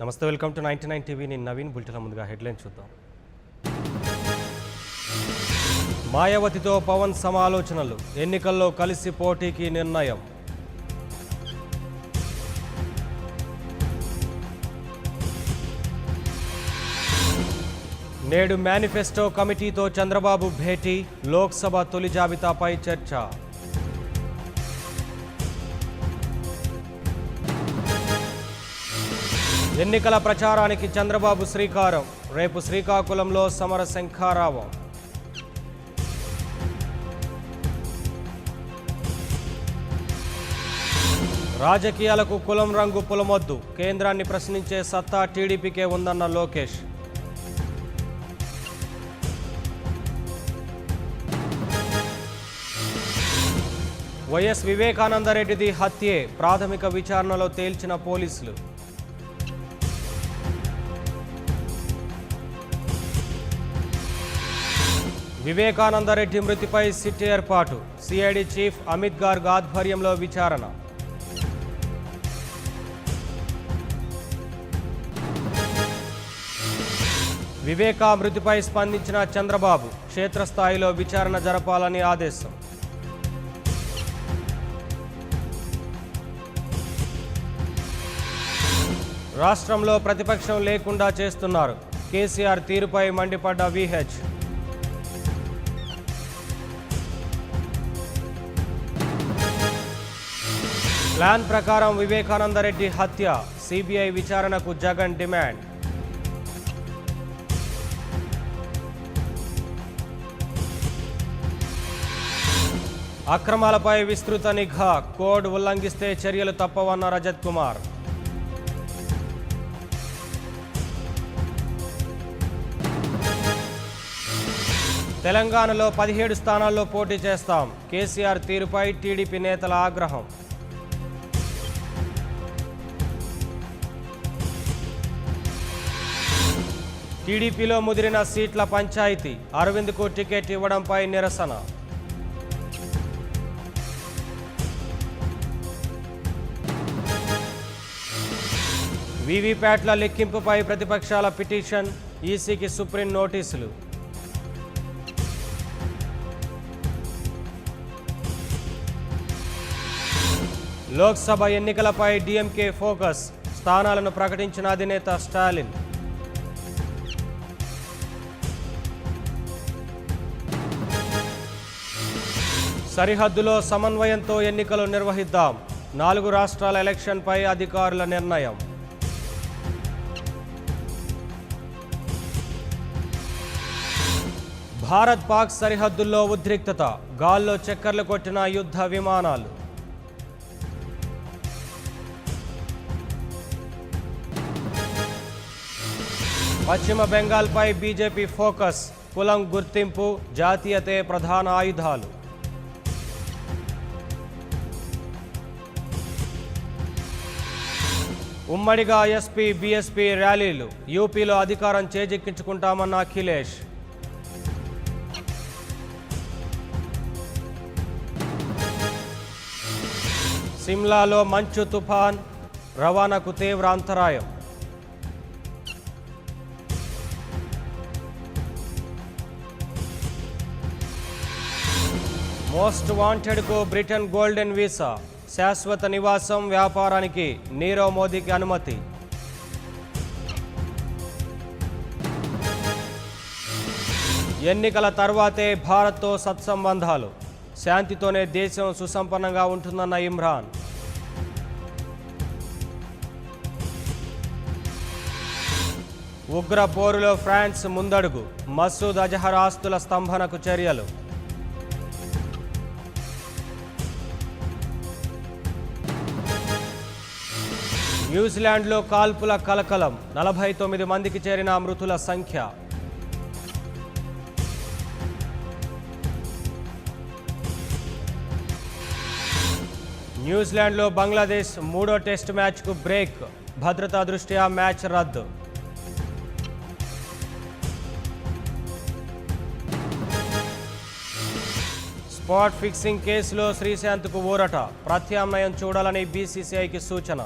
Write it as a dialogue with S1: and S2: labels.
S1: నమస్తే, welcome to 99 TV. నేను నవీన్. బులెటిన్ల ముందుగా హెడ్లైన్ చూద్దాం. మాయావతితో పవన్ సమాలోచనలు, ఎన్నికల్లో కలిసి పోటీకి నిర్ణయం. నేడు మేనిఫెస్టో కమిటీతో చంద్రబాబు భేటీ, లోక్సభ తొలి జాబితాపై చర్చ. ఎన్నికల ప్రచారానికి చంద్రబాబు శ్రీకారం, రేపు శ్రీకాకుళంలో సమర శంఖారావం. రాజకీయాలకు కులం రంగు పులమొద్దు, కేంద్రాన్ని ప్రశ్నించే సత్తా టీడీపీకే ఉందన్న లోకేష్. వైఎస్ వివేకానందరెడ్డిది హత్యే, ప్రాథమిక విచారణలో తేల్చిన పోలీసులు. వివేకానందరెడ్డి మృతిపై సిట్ ఏర్పాటు, సిఐడి చీఫ్ అమిత్ గార్గ్ ఆధ్వర్యంలో విచారణ. వివేకా మృతిపై స్పందించిన చంద్రబాబు, క్షేత్రస్థాయిలో విచారణ జరపాలని ఆదేశం. రాష్ట్రంలో ప్రతిపక్షం లేకుండా చేస్తున్నారు, కేసీఆర్ తీరుపై మండిపడ్డ విహెచ్. ప్లాన్ ప్రకారం వివేకానందరెడ్డి హత్య, సిబిఐ విచారణకు జగన్ డిమాండ్. అక్రమాలపై విస్తృత నిఘా, కోడ్ ఉల్లంఘిస్తే చర్యలు తప్పవన్న రజత్ కుమార్. తెలంగాణలో 17 స్థానాల్లో పోటీ చేస్తాం, కేసీఆర్ తీరుపై టీడీపీ నేతల ఆగ్రహం. టీడీపీలో ముదిరిన సీట్ల పంచాయతీ, అరవింద్కు టికెట్ ఇవ్వడంపై నిరసన. వీవీప్యాట్ల లెక్కింపుపై ప్రతిపక్షాల పిటిషన్, ఈసీకి సుప్రీం నోటీసులు. లోక్సభ ఎన్నికలపై డీఎంకే ఫోకస్, స్థానాలను ప్రకటించిన అధినేత స్టాలిన్. సరిహద్దులో సమన్వయంతో ఎన్నికలు నిర్వహిద్దాం, 4 రాష్ట్రాల ఎలక్షన్పై అధికారుల నిర్ణయం. భారత్ పాక్ సరిహద్దుల్లో ఉద్రిక్తత, గాల్లో చక్కర్లు కొట్టిన యుద్ధ విమానాలు. పశ్చిమ బెంగాల్పై బీజేపీ ఫోకస్, కులం గుర్తింపు, జాతీయతే ప్రధాన ఆయుధాలు. ఉమ్మడిగా ఎస్పీ బీఎస్పీ ర్యాలీలు, యూపీలో అధికారం చేజిక్కించుకుంటామన్న అఖిలేష్. సిమ్లాలో మంచు తుఫాన్, రవాణాకు తీవ్ర అంతరాయం. మోస్ట్ వాంటెడ్కు బ్రిటన్ గోల్డెన్ వీసా, శాశ్వత నివాసం, వ్యాపారానికి నీరవ్ మోదీకి అనుమతి. ఎన్నికల తర్వాతే భారత్తో సత్సంబంధాలు, శాంతితోనే దేశం సుసంపన్నంగా ఉంటుందన్న ఇమ్రాన్. ఉగ్ర పోరులో ఫ్రాన్స్ ముందడుగు, మసూద్ అజహర్ ఆస్తుల స్తంభనకు చర్యలు. న్యూజిలాండ్లో కాల్పుల కలకలం, 49 మందికి చేరిన మృతుల సంఖ్య. న్యూజిలాండ్లో బంగ్లాదేశ్ 3వ టెస్ట్ మ్యాచ్కు బ్రేక్, భద్రతా దృష్ట్యా మ్యాచ్ రద్దు. స్పాట్ ఫిక్సింగ్ కేసులో శ్రీశాంత్కు ఊరట, ప్రత్యామ్నాయం చూడాలని బీసీసీఐకి సూచన.